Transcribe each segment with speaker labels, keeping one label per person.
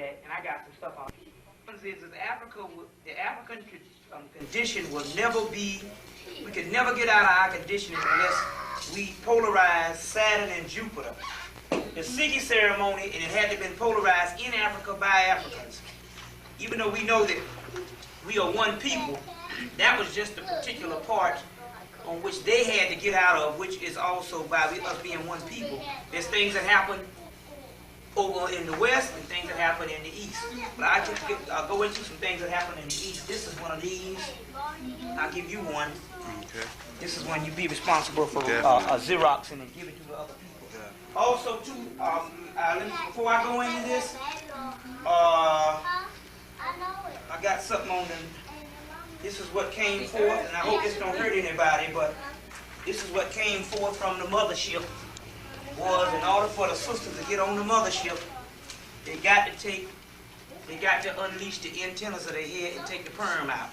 Speaker 1: that, and I got some stuff on it. The African condition will never be, we could never get out of our condition unless we polarize Saturn and Jupiter. The Sigi ceremony, and it had to been polarized in Africa by Africans. Even though we know that we are one people, that was just the particular part on which they had to get out of, which is also by us being one people. There's things that happen over in the West and things that happen in the East. But I'll go into some things that happen in the East. This is one of these. I'll give you one. Okay. This is one you be responsible for Xerox and then give it to the other people. Yeah. Also, too, before I go into this, I got something on them. This is what came forth, and I hope this don't hurt anybody, but this is what came forth from the mothership. Was in order for the sisters to get on the mothership, they got to unleash the antennas of their head and take the perm out.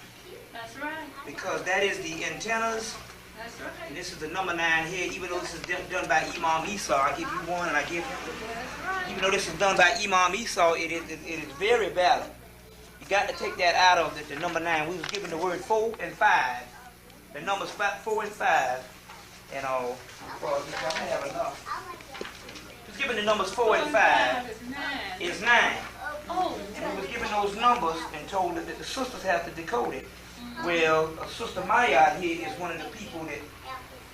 Speaker 2: That's right.
Speaker 1: Because that is the antennas.
Speaker 2: That's right.
Speaker 1: And this is the number 9 head, even though this is done by Imam Esau. I give you one and I give you, even though this is done by Imam Esau, it is very valid. You got to take that out of the number 9. We was given the word 4 and 5. The numbers 4 and 5 and all. Well, I have enough. Given the numbers 4 and 5 is 9. And we was given those numbers and told that the sisters have to decode it. Well, Sister Maya here is one of the people that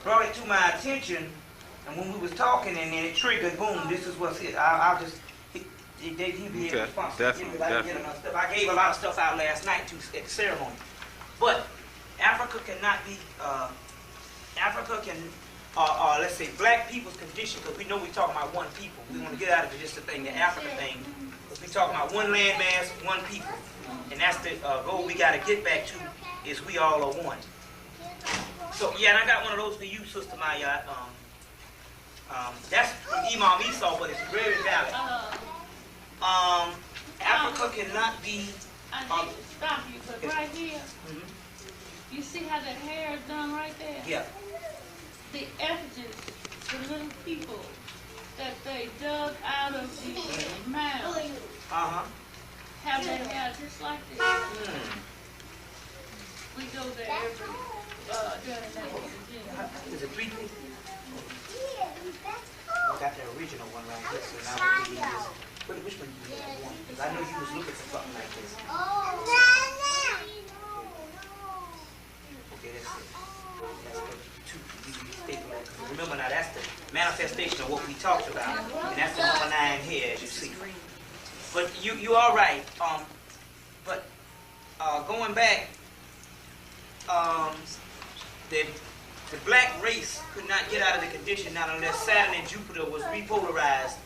Speaker 1: brought it to my attention, and when we was talking and then it triggered, boom, this is what's it. I'll just, he'd be responsible. I gave a lot of stuff out last night at the ceremony. But Africa cannot be, let's say black people's condition, because we know we're talking about one people. We want to get out of just the thing, the Africa thing. Because we're talking about one landmass, one people. And that's the goal we got to get back to, is we all are one. So, yeah, and I got one of those for you, Sister Maya. That's from Imam Esau, but it's very valid. Africa cannot be...
Speaker 2: I hate to stop you, but right here, you see how the hair is done right there?
Speaker 1: Yeah.
Speaker 2: The effigies, the little people that they dug out of the mound, have their hair just like this. We go there every during that.
Speaker 1: Is it 3 people? I got the original one right here, so now we can use this. Which one do you want? Because I know you was looking for something like this. Okay, that's it. That's the 2. Remember now, that's the manifestation of what we talked about, and that's the number 9 here, as you see. But you are right. But going back, the black race could not get out of the condition not unless Saturn and Jupiter was repolarized.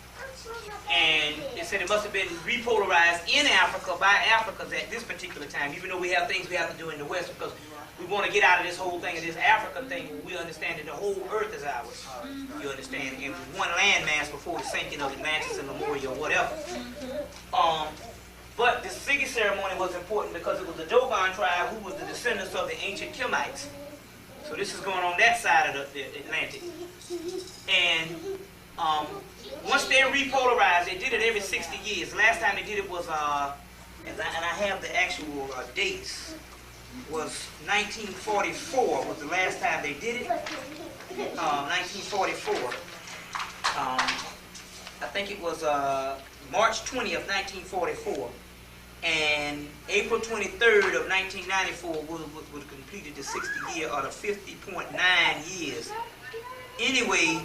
Speaker 1: And they said it must have been repolarized in Africa by Africans at this particular time, even though we have things we have to do in the West, because we want to get out of this whole thing, of this Africa thing, where we understand that the whole earth is ours. You understand? And one landmass before the sinking of Atlantis and Lemuria or whatever. But the Sigi ceremony was important because it was the Dogon tribe who was the descendants of the ancient Kemites. So this is going on that side of the Atlantic. And once they repolarized, they did it every 60 years. Last time they did it was, and I have the actual dates, was 1944 was the last time they did it. 1944. I think it was March 20th, 1944. And April 23rd of 1994 would completed the 60 year or the 50.9 years. Anyway,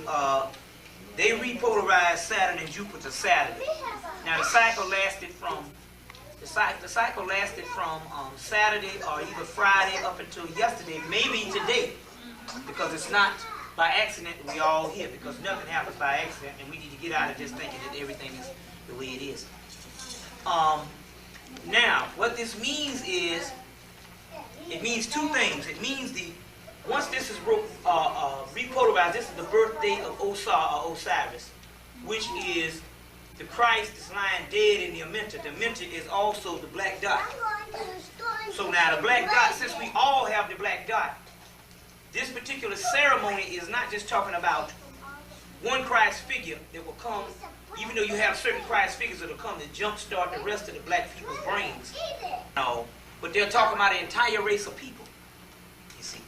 Speaker 1: they repolarized Saturn and Jupiter Saturday. Now the cycle lasted from Saturday or either Friday up until yesterday, maybe today, because it's not by accident that we all here, because nothing happens by accident, and we need to get out of just thinking that everything is the way it is. Now, what this means is, it means 2 things. It means once this is repolarized, this is the birthday of Osiris, which is the Christ is lying dead in the Amenta. The Amenta is also the black dot. So now the black dot, since we all have the black dot, this particular ceremony is not just talking about one Christ figure that will come even though you have certain Christ figures that will come to jumpstart the rest of the black people's brains. No, but they're talking about an entire race of people. You see.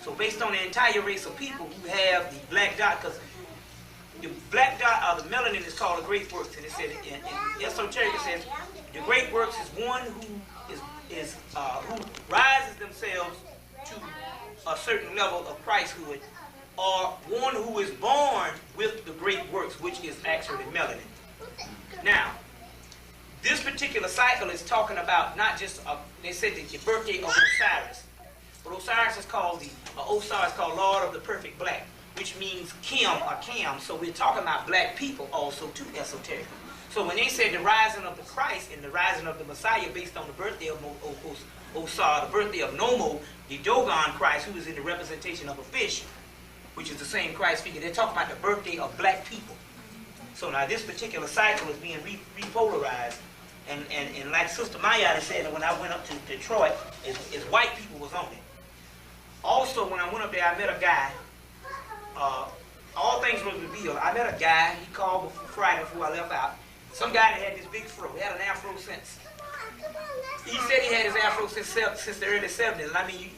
Speaker 1: So based on the entire race of people who have the black dot, because the black dot or the melanin is called the great works, and it said in esoteric it says the great works is one who rises themselves to a certain level of Christhood, or one who is born with the great works, which is actually melanin. Now, this particular cycle is talking about not just they said the birthday of Osiris, but Osiris is called Lord of the Perfect Black, which means Kim or Cam. So we're talking about black people also too, esoteric. So when they said the rising of the Christ and the rising of the Messiah based on the birthday of Osar, the birthday of Nomo, the Dogon Christ, who is in the representation of a fish, which is the same Christ figure, they're talking about the birthday of black people. So now this particular cycle is being repolarized. And like Sister Maya said, that when I went up to Detroit, is white people was on it. Also, when I went up there, I met a guy. All things were revealed. I met a guy. He called Friday before I left out. Some guy that had this big fro. He had an afro since. He said he had his afro since the early 70s. And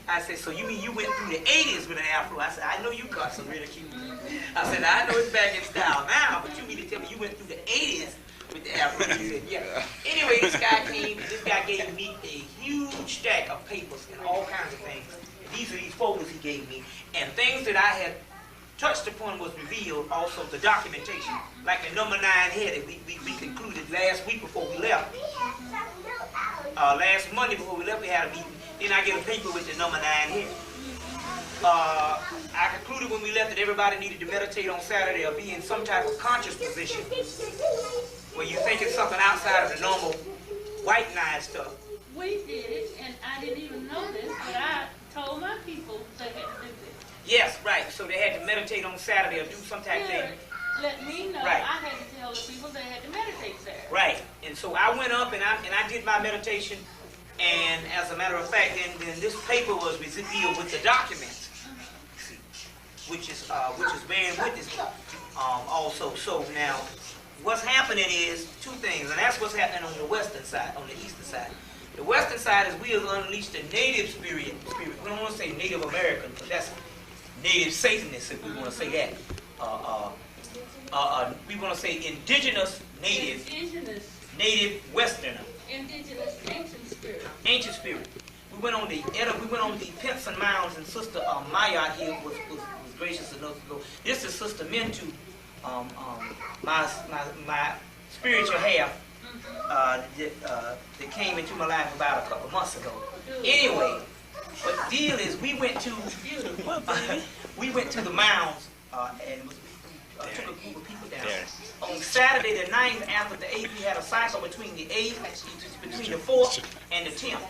Speaker 1: I said, so you mean you went through the 80s with an afro? I said, I know you got some really cute. I said, I know it's back in style now, but you mean to tell me you went through the 80s with the afro? He said, yeah. Anyway, this guy gave me a huge stack of papers and all kinds of things. These are these folders he gave me, and things that I had touched upon was revealed, also the documentation. Like the number 9 headed, we concluded last week before we left. Last Monday before we left, we had a meeting. Then I get a paper with the number 9 headed. I concluded when we left that everybody needed to meditate on Saturday or be in some type of conscious position where you're thinking something outside of the normal white knife stuff.
Speaker 2: We did it, and I didn't even know this, but I told my people they had to do this.
Speaker 1: Yes, right. So they had to meditate on Saturday or do some type of thing.
Speaker 2: Let me know.
Speaker 1: Right.
Speaker 2: I had to tell the people they had to meditate Saturday.
Speaker 1: Right. And so I went up and I did my meditation, and as a matter of fact, then this paper was revealed with the documents, which is bearing witness also. So now, what's happening is two things, and that's what's happening on the western side, on the eastern side. The western side is we have unleashed a native spirit. We don't want to say Native American, but that's native Satanists, if we want to say that. We want to say indigenous native.
Speaker 2: Indigenous.
Speaker 1: Native Westerner.
Speaker 2: Indigenous ancient spirit.
Speaker 1: Ancient spirit. We went on the pimps and mounds, and Sister Maya here was gracious enough to go. This is Sister Mintu, my spiritual half. That came into my life about a couple months ago. Anyway, but the deal is we went to the mounds and took a group of people down. On Saturday the 9th, after the 8th, we had a cycle between the 8th, between the 4th and the 10th.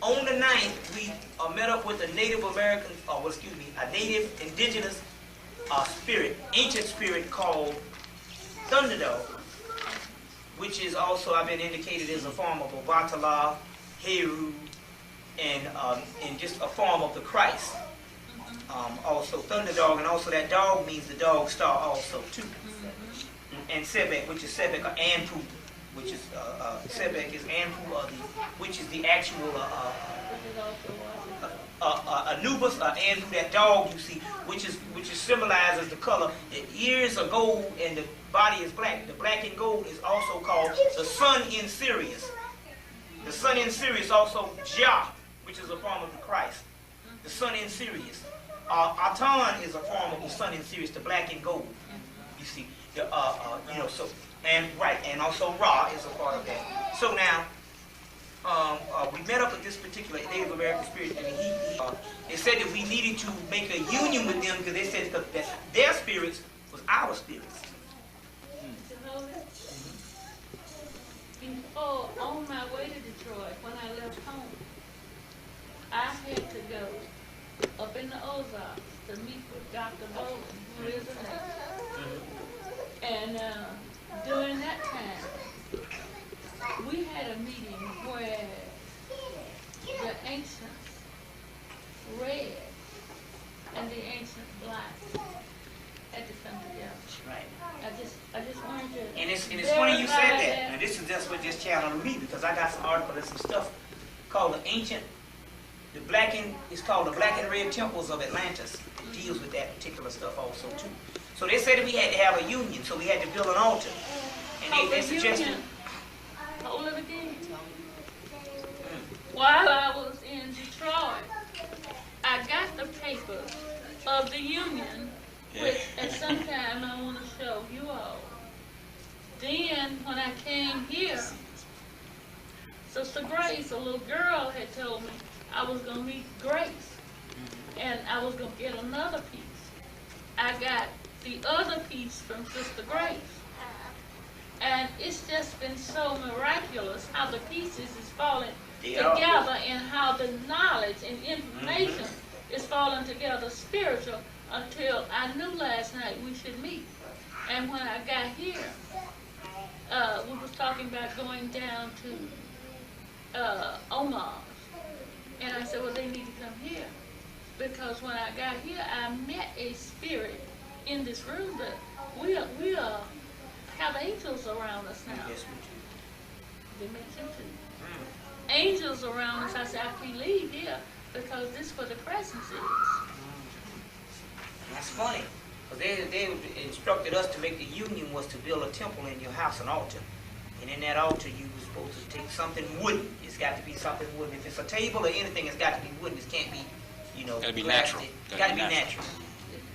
Speaker 1: On the 9th, we met up with a Native American, a native indigenous spirit, ancient spirit called Thunderdog, which is also, I've been indicated as a form of Obatala, Heru, and just a form of the Christ. Also Thunderdog, and also that dog means the dog star also too. And Sebek, which is Sebek, or Anpu, which is Sebek is Anpu, which is the actual Anubis, Anpu, that dog you see, which is symbolized as the color. The ears are gold and the body is black. The black and gold is also called the sun in Sirius. The sun in Sirius also Jah, which is a form of the Christ. The sun in Sirius. Atan is a form of the sun in Sirius, the black and gold. You see, and also Ra is a part of that. So now, we met up with this particular Native American spirit, and they said that we needed to make a union with them because they said that their spirits was our spirits.
Speaker 2: Before, on my way to Detroit, when I left home, I had to go up in the Ozarks to meet with Dr. Bowling, who is a nurse. And during that time, we had a meeting where the ancients red and the ancient black had to come together.
Speaker 1: Right.
Speaker 2: I just wanted to.
Speaker 1: And it's mess with this channel to me because I got some article and some stuff called it's called the Black and Red Temples of Atlantis. It deals with that particular stuff also too. So they said that we had to have a union, so we had to build an altar. And they suggested.
Speaker 2: Hold it again. While I was in Detroit, I got the papers of the union, which at some time I want to show you all. Then when I came here, Sister Grace, a little girl, had told me I was going to meet Grace, and I was going to get another piece. I got the other piece from Sister Grace. And it's just been so miraculous how the pieces is falling together and how the knowledge and information is falling together spiritual until I knew last night we should meet. And when I got here, we was talking about going down to Omar's. And I said, well, they need to come here. Because when I got here, I met a spirit in this room that we have angels around us now.
Speaker 1: Yes, we do.
Speaker 2: They mentioned too. Angels around us. I said, I can't leave here because this is where the presence is.
Speaker 1: That's funny. Because they instructed us to make the union was to build a temple in your house, an altar. And in that altar, you were supposed to take something wooden. It's got to be something wooden. If it's a table or anything, it's got to be wooden. It can't be,
Speaker 3: Gotta be
Speaker 1: plastic.
Speaker 3: natural.
Speaker 1: It's got to be natural.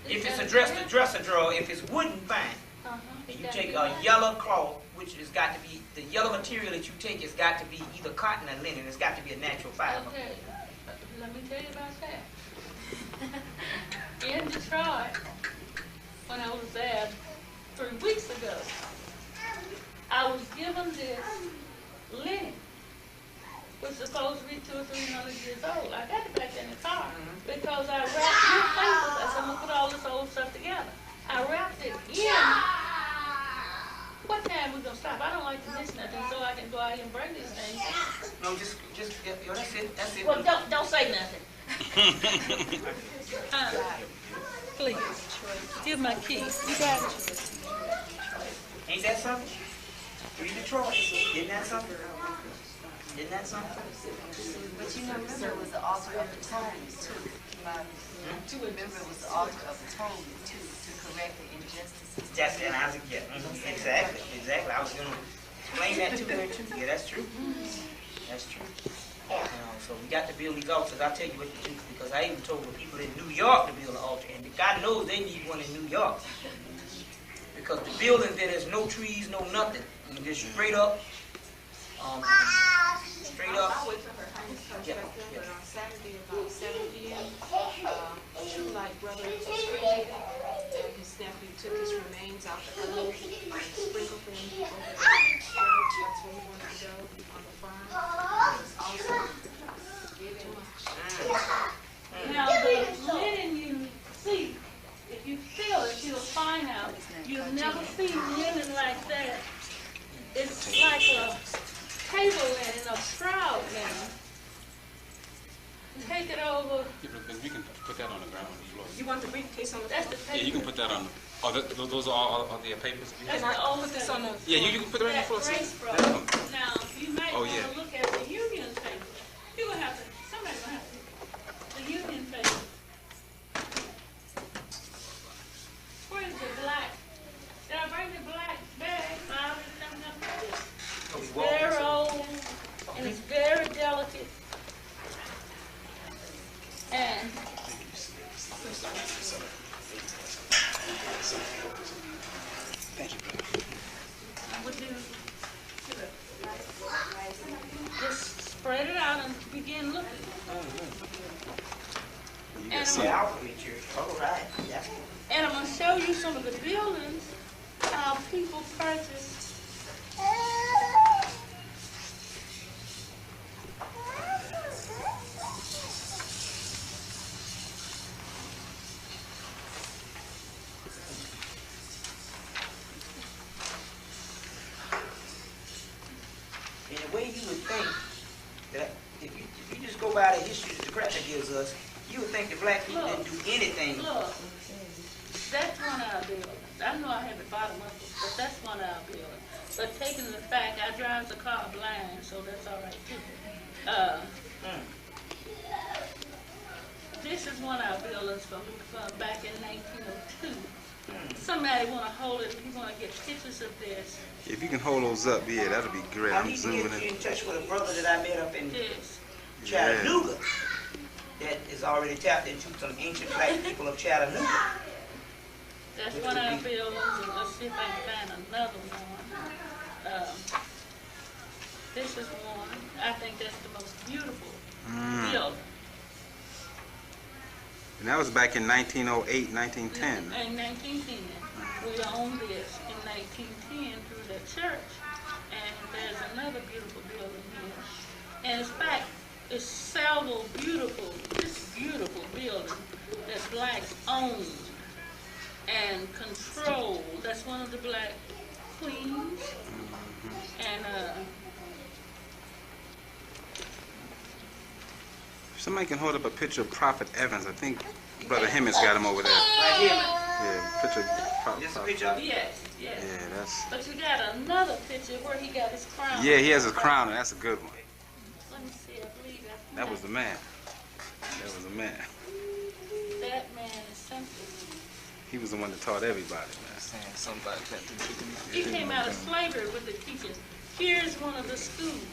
Speaker 1: If it's a dresser drawer, if it's wooden, fine. And you take a yellow cloth, which has got to be, the yellow material that you take has got to be either cotton or linen. It's got to be a natural fiber.
Speaker 2: Okay, let me tell you about that. In Detroit, when I was there 3 weeks ago, I was given this linen, which is supposed to be 200 or 300 years old. I got it back in the car because I wrapped new papers. I said, I'm going to put all this old stuff together. I wrapped it in. What time we gonna stop? I don't like to miss nothing, so I can go out and bring these things.
Speaker 1: No, just, that's it, that's it.
Speaker 2: Well, don't say nothing. Please, give my keys. You got it.
Speaker 1: Ain't that something? Free Detroit. Isn't that something? Isn't that something?
Speaker 4: But you know, remember it was the altar of atonement too. To remember it was the altar of atonement too, to correct the injustices.
Speaker 1: That's and I was exactly. I was gonna explain that to her too. Yeah, that's true. That's true. So we got to build these altars. I'll tell you what to do because I even told the people in New York to build an altar, and God knows they need one in New York because the building there, there's no trees, no nothing. You just straight up. Straight up.
Speaker 5: I went to her house but on Saturday about 7 p.m. True Light brother and his nephew took his remains out the oven and sprinkled them over the church. That's where he wanted to go on the farm. It was awesome. Too much.
Speaker 2: Now the linen you see, if you feel it, you'll find out. You've never seen linen like that. It's like a table linen, a shroud linen. Take it over.
Speaker 3: Yeah, but we can put that on the ground on the floor.
Speaker 5: You want the briefcase on the
Speaker 2: That's the
Speaker 5: floor?
Speaker 2: paper.
Speaker 3: Yeah, you can put that on. Oh, those are all the papers.
Speaker 2: That's the old
Speaker 5: Put this on the
Speaker 3: Yeah, you can put it on the
Speaker 2: that
Speaker 3: floor.
Speaker 2: Grace brought. Now, you might
Speaker 3: Oh,
Speaker 2: want
Speaker 3: yeah.
Speaker 2: to look at the union paper. You're going to have to, somebody's going to have to, the union paper. Where is the black? Did I bring the black bag? I don't know. It's very old, and it's very delicate. And I would do, just spread it out and begin looking. And I'm going to show you some of the buildings, how people purchased.
Speaker 1: In a way, you would think that if you just go by the history that the Cracker gives us, you would think the black people didn't do anything.
Speaker 2: Look, that's one of our buildings. I know I have the bottom of it, but that's one of our buildings. But taking the fact, I drive the car blind, so that's all right too. This is one of our buildings from back in 1902. Somebody want to hold it, if you want to get pictures of this.
Speaker 6: If you can hold those up, yeah, that'll be great.
Speaker 1: I
Speaker 6: I'm
Speaker 1: need to
Speaker 6: zooming
Speaker 1: get you
Speaker 6: in.
Speaker 1: in touch with a brother that I met up in
Speaker 2: This.
Speaker 1: Chattanooga that is already tapped into some ancient black people of Chattanooga.
Speaker 2: That's one of our buildings, and let's see if I can find another one. This is one. I think that's the most beautiful building.
Speaker 6: And that was back in 1908, 1910.
Speaker 2: In 1910. We owned this in 1910 through the church. And there's another beautiful building here. And in fact, it's several beautiful buildings that blacks owned and controlled. That's one of the black queens. And
Speaker 6: Somebody can hold up a picture of Prophet Evans. I think Brother Hemmitt's got him over there.
Speaker 1: Right here.
Speaker 6: Yeah, picture of
Speaker 1: This a
Speaker 6: Prophet.
Speaker 1: picture of it?
Speaker 2: yes.
Speaker 6: Yeah, that's.
Speaker 2: But you got another picture where he got his crown.
Speaker 6: Yeah, he has his crown, and that's a good one.
Speaker 2: Let me see, I believe
Speaker 6: That was the man. That was the man.
Speaker 2: that man is something.
Speaker 6: He was the one that taught everybody, man.
Speaker 2: He came out of slavery with the teachers. Here's one of the schools.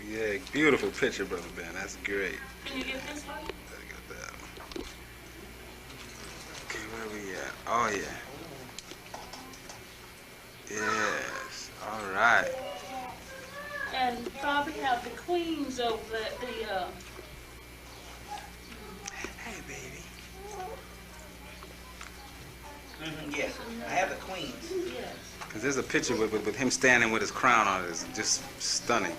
Speaker 6: Yeah, beautiful picture, Brother Ben. That's great.
Speaker 2: Can you get this one?
Speaker 6: Gotta get that one. Okay, where we at? Oh, yeah. Yes. All right.
Speaker 2: And probably have the queens over the
Speaker 6: Hey, baby.
Speaker 1: Yes, I have the queens.
Speaker 2: yes.
Speaker 6: Because there's a picture with him standing with his crown on it. It's just stunning.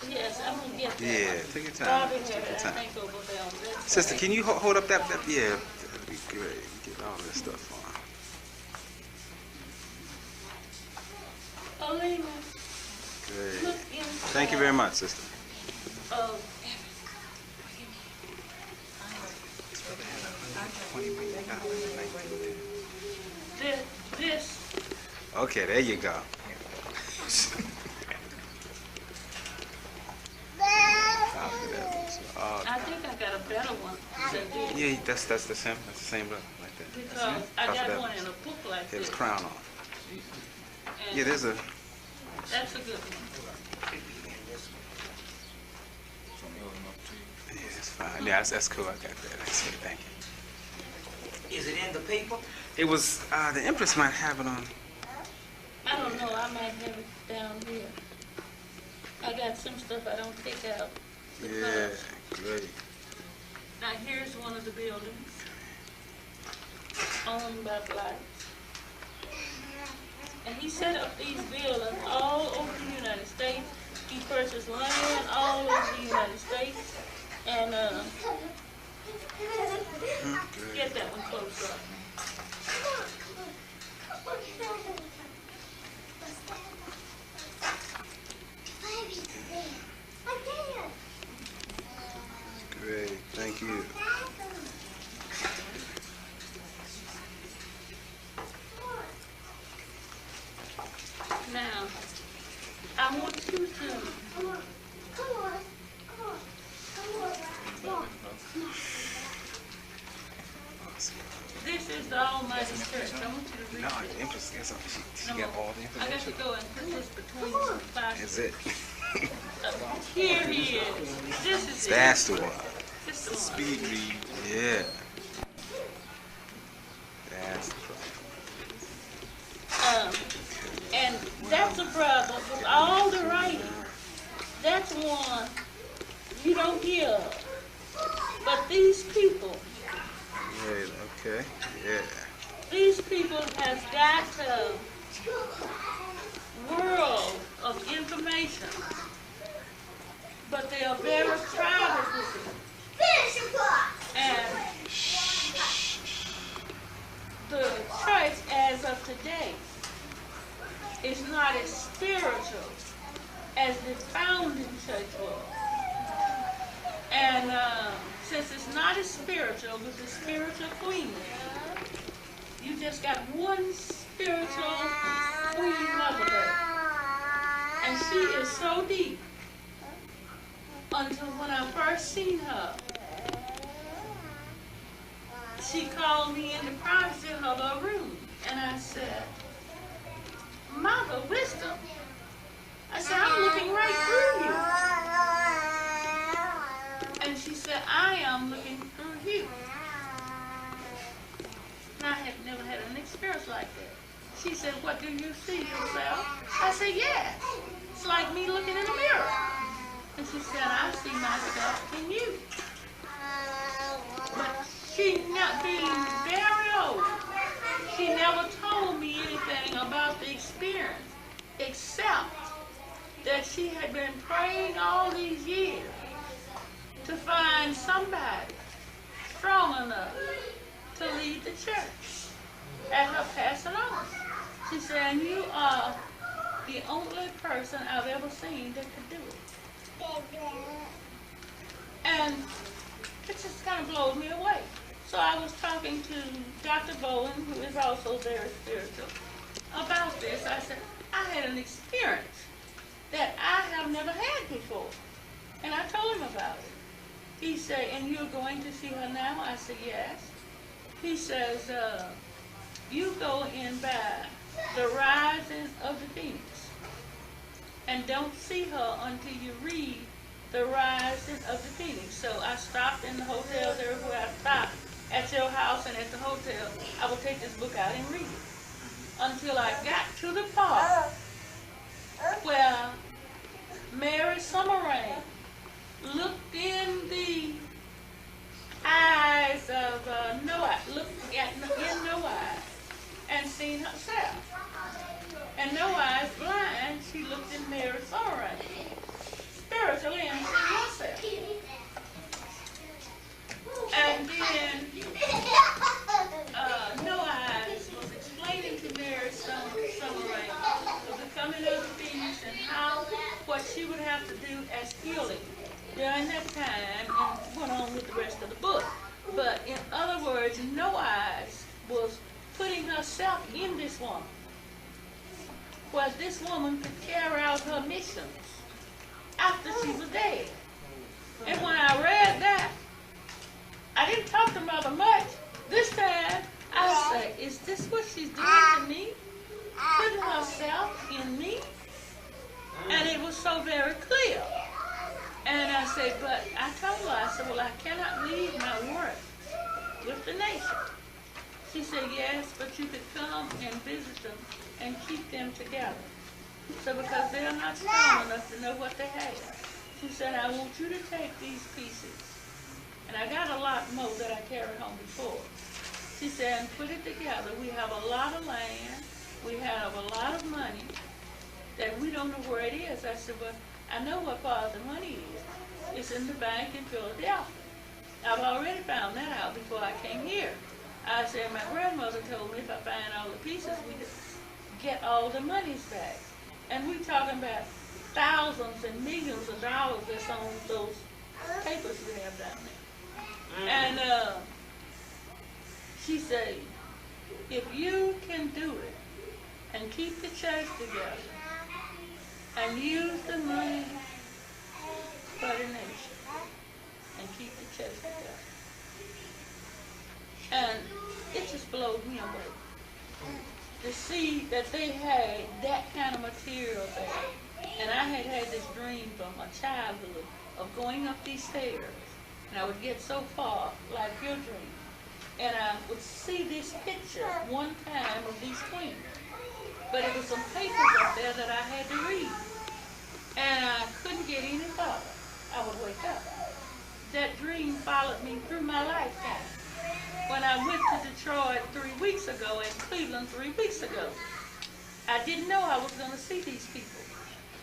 Speaker 2: Yes, I'm gonna get that.
Speaker 6: Yeah, take your time.
Speaker 2: Probably
Speaker 6: Take
Speaker 2: have
Speaker 6: your
Speaker 2: it, I
Speaker 6: time.
Speaker 2: think, over there on this
Speaker 6: Sister,
Speaker 2: side.
Speaker 6: can you hold up that? Yeah, that'd be great. Get all this stuff on.
Speaker 2: Alina,
Speaker 6: Great.
Speaker 2: look inside.
Speaker 6: Thank you very much, sister.
Speaker 2: Oh, this,
Speaker 6: Okay, there you go.
Speaker 2: I think I got a better one than this.
Speaker 6: Yeah, that's the same. That's the same brother, like that.
Speaker 2: Because I
Speaker 6: Prophet
Speaker 2: got one
Speaker 6: Evans.
Speaker 2: in a book like
Speaker 6: Had his
Speaker 2: this.
Speaker 6: crown on.
Speaker 2: and
Speaker 6: Yeah, there's a.
Speaker 2: That's a good one.
Speaker 6: Yeah, it's fine. Yeah, that's cool. I got that. That's good. Thank you.
Speaker 1: Is it in the paper?
Speaker 6: It was the Empress might have it on.
Speaker 2: I don't know, I might have it down here. I got some stuff I don't take out.
Speaker 6: Yeah, great.
Speaker 2: Now here's one of the buildings owned by blacks. And he set up these buildings all over the United States. He purchased land all over the United States. And get that one close up.
Speaker 6: Great. Thank you.
Speaker 2: Now, I want you to this is the Almighty Church. I want you to read
Speaker 6: No,
Speaker 2: this.
Speaker 6: the Empress. She
Speaker 2: No,
Speaker 6: got all the
Speaker 2: I got to
Speaker 6: information.
Speaker 2: go and put this between the five.
Speaker 6: Is it?
Speaker 2: Here he is. This is
Speaker 6: That's the one.
Speaker 2: This is the one.
Speaker 6: Speed read. Yeah. That's the
Speaker 2: And that's a brother with all the writing. That's one you don't hear of. But these people,
Speaker 6: Great. Okay. Yeah.
Speaker 2: these people have got a world of information. But they are very private with it. And the church as of today is not as spiritual as the founding church was. And since it's not as spiritual with the spiritual queen, you just got one spiritual sweet mother lady. And she is so deep. Until when I first seen her, she called me in the privacy of her room. And I said, Mother Wisdom. I said, I'm looking right through you. And she said, I am looking through you. And I had never had an experience like that. She said, what do you see yourself? I said, yeah. It's like me looking in the mirror. And she said, I see myself in you. But she not being very old, she never told me anything about the experience, except that she had been praying all these years to find somebody strong enough to lead the church at her passing on. She said, and you are the only person I've ever seen that could do it. And it just kind of blows me away. So I was talking to Dr. Bowen, who is also very spiritual, about this. I said, I had an experience that I have never had before. And I told him about it. He said, and you're going to see her now? I said, yes. He says, you go in by the rising of the Phoenix. And don't see her until you read the rising of the Phoenix. So I stopped in the hotels everywhere I stopped. At your house and at the hotel, I would take this book out and read it. Until I got to the part where Mary Summerrain looked in the eyes of Noah, looked in Noah and seen herself. And Noah is blind, she looked in Mary Summerrain spiritually and seen herself. And then Noah was explaining to Mary Summerrain the becoming of the Phoenix and what she would have to do as healing during that time, and went on with the rest of the book. But in other words, Noah was putting herself in this woman, where this woman could carry out her missions after she was dead. And when I read that, I didn't talk to Mother much. This time, I say, is this what she's doing to me? Putting herself in me? And it was so very clear. And I said, but I told her, I said, well, I cannot leave my work with the nation. She said, yes, but you could come and visit them and keep them together. So because they're not strong enough to know what they have. She said, I want you to take these pieces. And I got a lot more that I carried home before. She said, and put it together. We have a lot of land. We have a lot of money that we don't know where it is. I said, well, I know what part of the money is. It's in the bank in Philadelphia. I've already found that out before I came here. I said, my grandmother told me if I find all the pieces, we just get all the monies back. And we're talking about thousands and millions of dollars that's on those papers we have down there. And she said, if you can do it and keep the church together and use the money for the nation and keep the church together. And it just blows me away to see that they had that kind of material there. And I had this dream from my childhood of going up these stairs, and I would get so far, like your dream, and I would see this picture one time of these queens. But it was some papers up there that I had to read, and I couldn't get any farther. I would wake up. That dream followed me through my lifetime. When I went to Detroit 3 weeks ago and Cleveland 3 weeks ago, I didn't know I was going to see these people.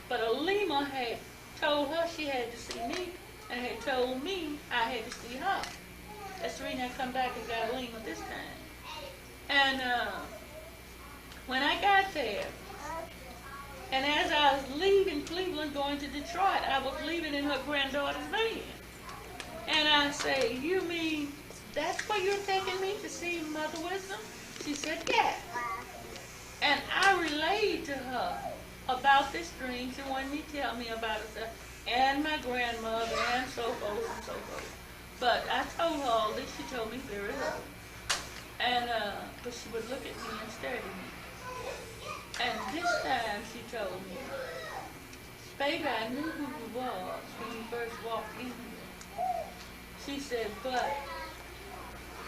Speaker 2: But Alima had told her she had to see me, and had told me I had to see her. That's the reason I come back and got Alima this time. And when I got there, and as I was leaving Cleveland going to Detroit, I was leaving in her granddaughter's van. And I say, you mean that's where you're taking me to see Mother Wisdom? She said, yeah. And I relayed to her about this dream. She wanted me to tell me about herself and my grandmother and so forth and so forth. But I told her all this. She told me very little. And, but she would look at me and stare at me. And this time she told me, baby, I knew who you was when you first walked in here. She said, but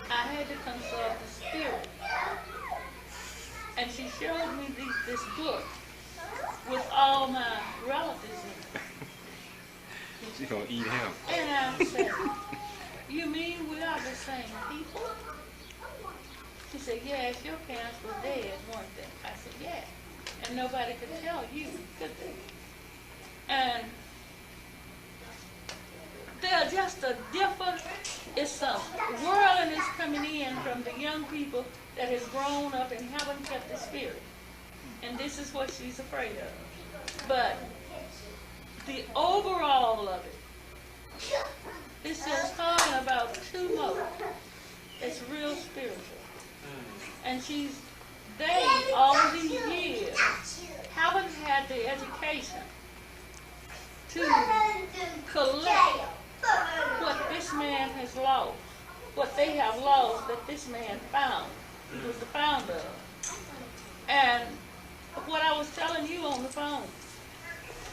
Speaker 2: I had to consult the spirit. And she showed me this book with all my relatives in it.
Speaker 6: She gonna eat him.
Speaker 2: And I said, you mean we are the same people? She said, yes, your parents were dead, weren't they? I said, yeah. And nobody could tell you, could they? And they're just a different, it's a worldliness coming in from the young people that has grown up and haven't kept the spirit. And this is what she's afraid of. But the overall of it, this is talking about two modes. It's real spiritual. And they, all these years, haven't had the education to collect what this man has lost, what they have lost that this man found. He was the founder of. And what I was telling you on the phone,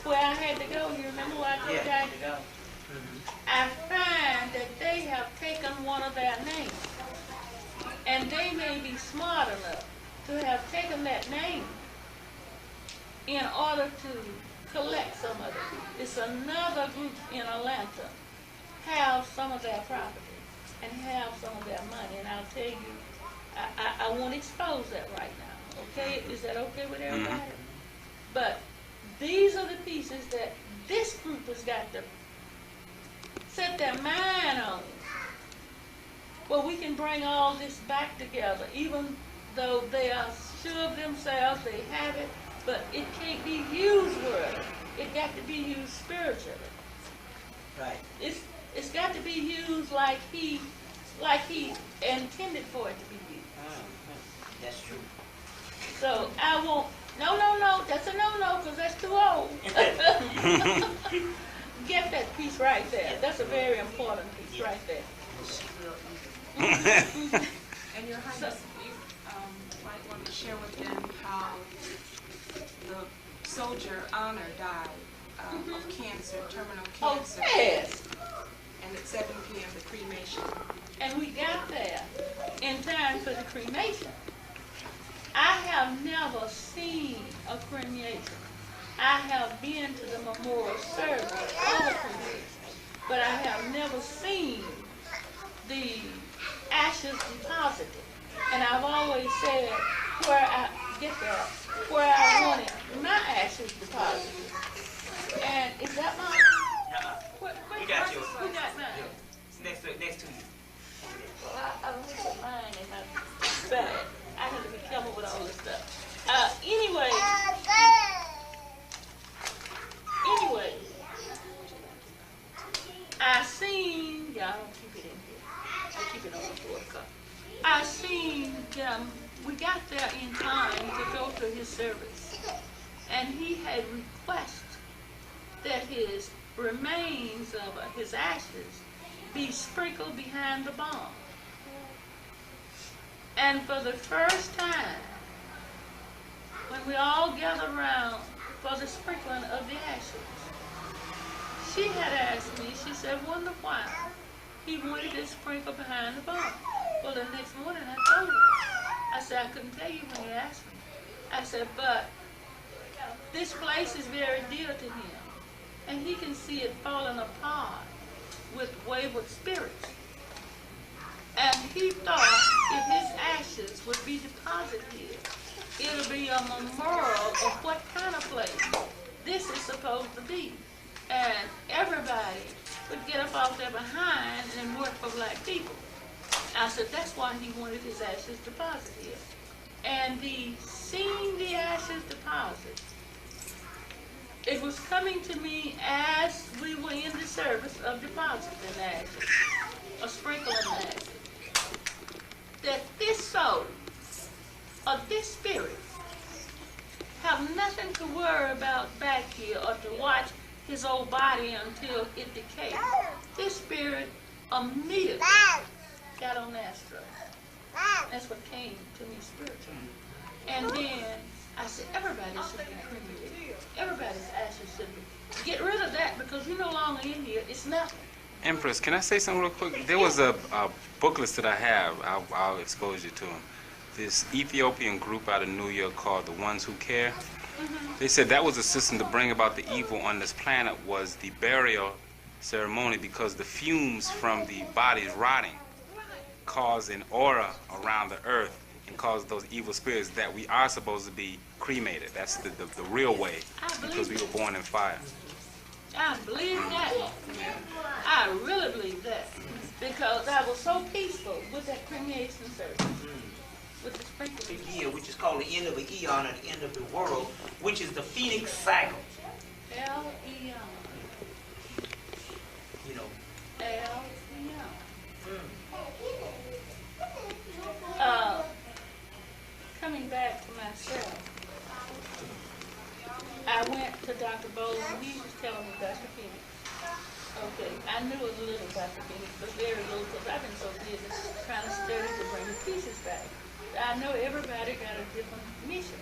Speaker 2: where I had to go, you remember where I told you I had to go? I find that they have taken one of their names. And they may be smart enough to have taken that name in order to collect some of it. It's another group in Atlanta have some of their property and have some of their money. And I'll tell you, I won't expose that right now. Okay? Is that okay with everybody? But these are the pieces that this group has got to set their mind on. Well, we can bring all this back together, even though they are sure of themselves, they have it, but it can't be used worldly. It got to be used spiritually.
Speaker 1: Right.
Speaker 2: It's got to be used like he intended for it to be used.
Speaker 1: That's true.
Speaker 2: So I won't. No, that's a no, because that's too old. Get that piece right there. That's a very important piece right there.
Speaker 5: And Your Highness, you might want to share with them how the soldier Honor died of cancer, terminal cancer.
Speaker 2: Oh, yes.
Speaker 5: And at 7 p.m. the cremation.
Speaker 2: And we got there in time for the cremation. I have never seen a cremation. I have been to the memorial service of a cremation, but I have never seen the ashes deposited. And I've always said where I wanted my ashes deposited. And is that mine?
Speaker 1: We got yours.
Speaker 2: Who got mine?
Speaker 1: Next to you.
Speaker 2: Well, I looked at mine and I bad. I had to be careful with all this stuff. Anyway, I seen, yeah, I don't keep it in here. I keep it on the floor cup. I seen them, we got there in time to go to his service. And he had requested that his remains of his ashes be sprinkled behind the bomb. And for the first time, when we all gathered around for the sprinkling of the ashes, she had asked me, she said, wonder why he wanted it sprinkled behind the bomb. Well, the next morning I told her. I said, I couldn't tell you when you asked me. I said, but this place is very dear to him. And he can see it falling apart with wayward spirits. And he thought if his ashes would be deposited here, it'll be a memorial of what kind of place this is supposed to be. And everybody would get up off their behind and work for black people. I said, that's why he wanted his ashes deposited here. And seeing the ashes deposited, it was coming to me as we were in the service of depositing ashes, a sprinkling ashes, that this soul of this spirit have nothing to worry about back here or to watch his old body until it decayed. His spirit immediately got on that stroke. That's what came to me spiritually. And then I said, everybody should be cremated. Everybody's ashes should be. Get rid of that because you're no longer in here. It's nothing.
Speaker 3: Empress, can I say something real quick? There was a booklet that I have. I'll expose you to them. This Ethiopian group out of New York called The Ones Who Care. They said that was a system to bring about the evil on this planet was the burial ceremony because the fumes from the bodies rotting cause an aura around the earth and cause those evil spirits that we are supposed to be cremated. That's the real way because we were born in fire.
Speaker 2: I believe that. I really believe that. Because I was so peaceful with that cremation service. With the sprinkling.
Speaker 1: Year, which is called the end of the eon or the end of the world, which is the Phoenix cycle.
Speaker 2: L-E-O.
Speaker 1: You know.
Speaker 2: L-E-O. Coming back to myself, I went to Dr. Bowles and he was telling me Dr. Phoenix. Okay, I knew a little Dr. Phoenix, but very little because I've been so busy trying to study to bring the pieces back. I know everybody got a different mission.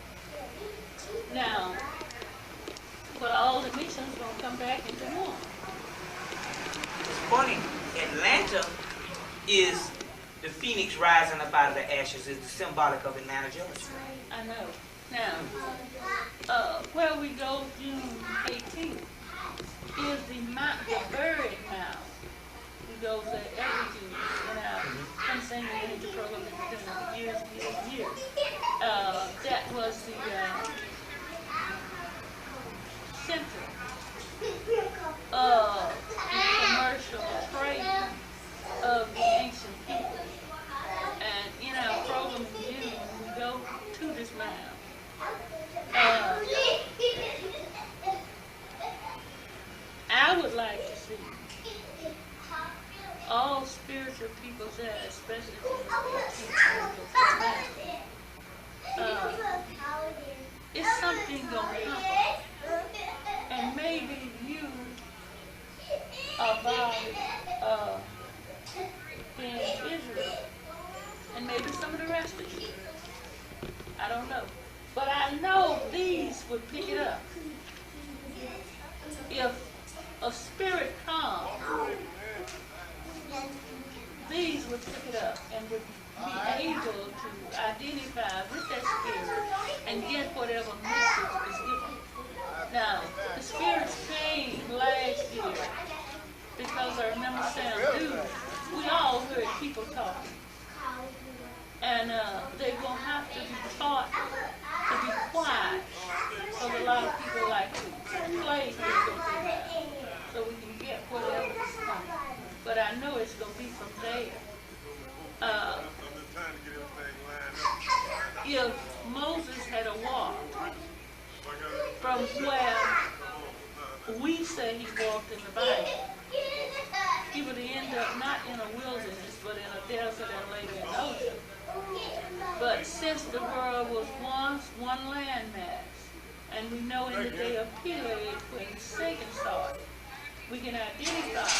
Speaker 2: Now, but all the missions gonna come back into one.
Speaker 1: It's funny, Atlanta is the phoenix rising up out of the ashes is the symbolic of Atlanta, Georgia.
Speaker 2: I know. Now, where we go June 18th is the buried mound. We go there every June, and I'm saying the energy program has been doing it years and years and years. That was the center of the commercial trade of the ancient people. And in our program in June, we go to this mound. I would like to see all spiritual people there, especially from the 18th century. It's something going to happen. And maybe you about in Israel, and maybe some of the rest of you. I don't know. But I know these would pick it up. If a spirit comes, these would pick it up and would be able to identify with that spirit and get whatever message is given. Now, the spirits came last year because I remember Sam Dude. We all heard people talking. And they're going to have to be taught to be quiet. So a lot of people like to play so we can get whatever is coming. But I know it's going to be from there. If Moses had a walk from where we say he walked in the Bible, he would end up not in a wilderness, but in a desert and later an ocean. But since the world was once one landmass, and we know in the day of Peleg when Satan saw it, we can identify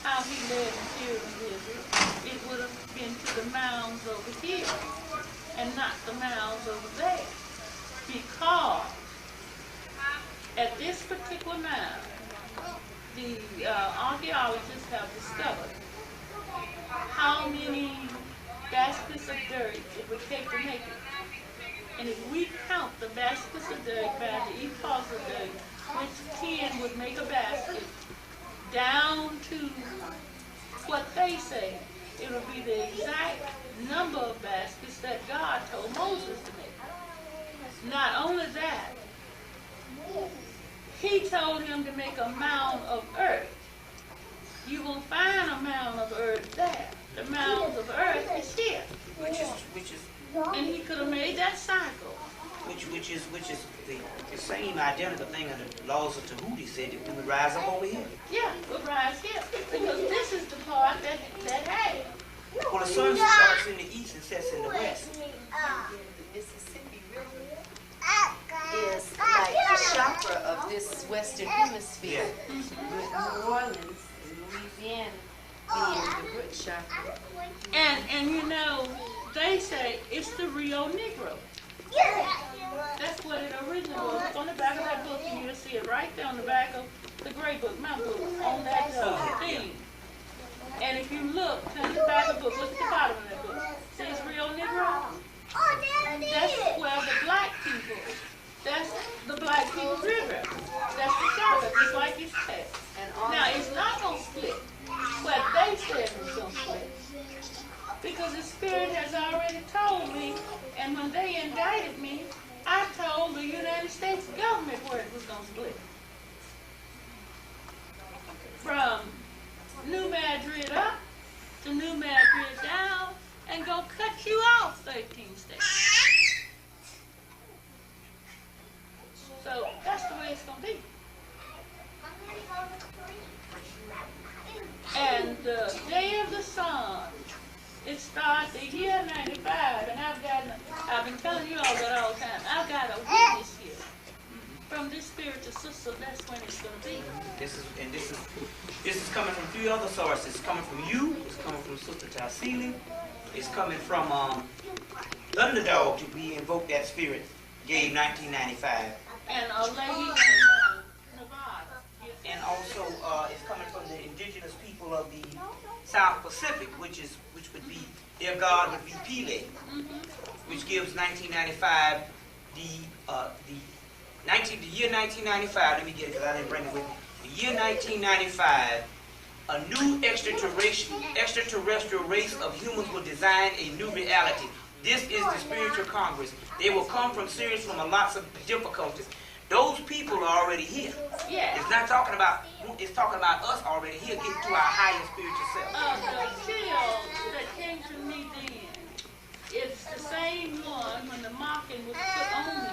Speaker 2: how he led the children of Israel. It would have been to the mounds over here and not the mounds over there. Because at this particular mound, the archaeologists have discovered how many baskets of dirt it would take to make it. And if we count the baskets of dirt by the epochs of dirt, which 10 would make a basket, down to what they say, it will be the exact number of baskets that God told Moses to make. Not only that, he told him to make a mound of earth. You will find a mound of earth there. The mound of earth is here.
Speaker 1: Which is
Speaker 2: And he could have made that cycle.
Speaker 1: which is the same identical thing under the laws of Tahuti said that we would rise up over here.
Speaker 2: Yeah, we'll rise here. Because this is the part that had.
Speaker 1: Well, the sun starts in the east and sets in the west.
Speaker 4: The Mississippi River is like the chakra of this Western Hemisphere, with New Orleans and Louisiana being the root chakra.
Speaker 2: And you know, they say it's the Rio Negro. That's what it originally was. It's on the back of that book, and you'll see it right there on the back of the gray book, my book, on that thing. And if you look, turn the back of the book, look at the bottom of that book. See, it's Rio Negro. That's where the black people, that's the black people's river. That's the chakra, just like you said. Now, it's not going to split. But they said it was going to split. Because the Spirit has already told me, and when they indicted me, I told the United States government where it was going to split. From New Madrid up to New Madrid down, and go cut you off 13 states. So that's the way it's going to be. And the day of the sun, it starts the year 95, and I've been telling you all that all the time. I've got a witness here. From this spiritual sister, that's when it's going to be.
Speaker 1: This is coming from 3 other sources. It's coming from you. It's coming from Sister Tiari. It's coming from the underdog that we invoked that spirit gave 1995.
Speaker 2: And a lady in Nevada.
Speaker 1: And also it's coming from the indigenous people of the South Pacific, which would be their god would be Pele, which gives 1995 the year 1995. Let me get it because I didn't bring it with me. The year 1995, a new extraterrestrial race of humans will design a new reality. This is the spiritual Congress. They will come from Sirius from a lots of difficulties. Those people are already here.
Speaker 2: Yeah.
Speaker 1: It's not talking about, it's talking about us already here getting to our higher spiritual self.
Speaker 2: The chill that came to me then, it's the same one when the mocking was put on me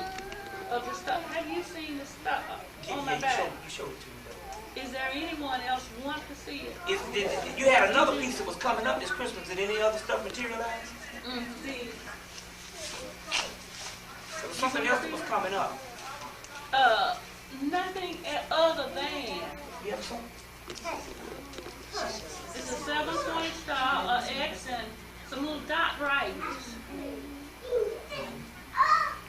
Speaker 2: of the stuff. Have you seen the stuff on my back?
Speaker 1: You showed it to me though.
Speaker 2: Is there anyone else want to see it?
Speaker 1: You had another piece that was coming up this Christmas. Did any other stuff materialize?
Speaker 2: See,
Speaker 1: There was something else that was coming up.
Speaker 2: nothing other than
Speaker 1: You have something?
Speaker 2: it's a 7-point star, a X, and some little dot writings.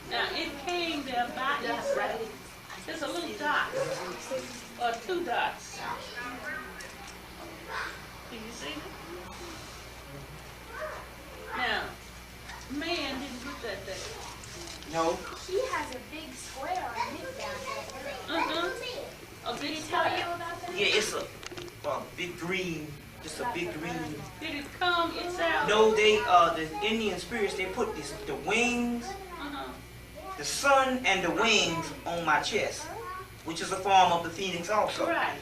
Speaker 2: Now it came there by itself. There's a little dot, or 2 dots. Do you see it? Now, man didn't put that there.
Speaker 1: No.
Speaker 7: She has a big square on his down there.
Speaker 2: A big
Speaker 7: Did he tell you
Speaker 2: square.
Speaker 7: about that?
Speaker 1: Yeah, it's a big green, just a big green.
Speaker 2: Did it come itself?
Speaker 1: No, the Indian spirits, they put the wings, the sun and the wings on my chest, which is a form of the phoenix also.
Speaker 2: Right.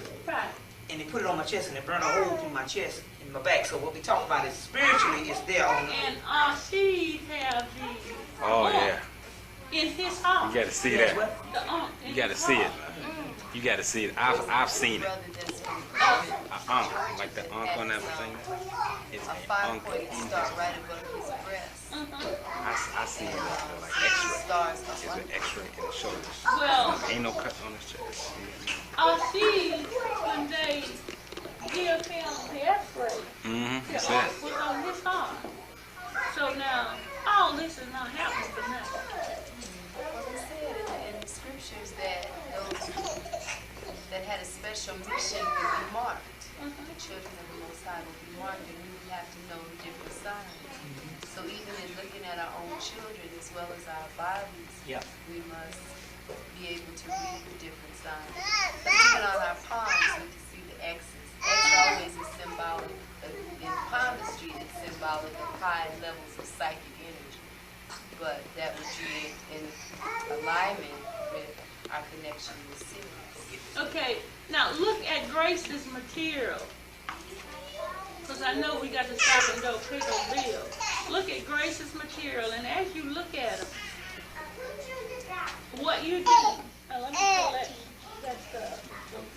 Speaker 1: And they put it on my chest and they burn a hole through my chest and my back. So what we talk about is spiritually, it's there on
Speaker 2: And she have the
Speaker 3: Oh, yeah.
Speaker 2: in his heart.
Speaker 3: You got to see that.
Speaker 2: The in
Speaker 3: You got to
Speaker 2: his
Speaker 3: see it.
Speaker 2: heart.
Speaker 3: You got to see it. I've seen it.
Speaker 4: Brother that's from
Speaker 3: Like the unk on that thing. It's
Speaker 4: a
Speaker 3: an unk
Speaker 4: 5-pointed
Speaker 3: in
Speaker 4: star
Speaker 3: there.
Speaker 4: right above his breast.
Speaker 3: I seen it like X-ray.
Speaker 4: Stars
Speaker 3: It's an X-ray in the shoulders.
Speaker 2: Well,
Speaker 3: Ain't no cut on his chest.
Speaker 2: she, when they give him the X-ray,
Speaker 3: That's
Speaker 2: the
Speaker 3: it.
Speaker 2: art was on his heart. So now, all this is not happening for nothing.
Speaker 4: Well, it said in the scriptures that those that had a special mission would be marked. The children of the Most High would be marked, and we would have to know the different signs. So even in looking at our own children as well as our bodies, we must be able to read the different signs. But even on our palms, we can see the X's. X always is symbolic. In palmistry, it's symbolic of high levels of psychic energy. But that would be in alignment with our connection with Sirius.
Speaker 2: Okay, now look at Grace's material. Because I know we got to stop and go pick a bill. Look at Grace's material, and as you look at them, what you do, now let me collect that stuff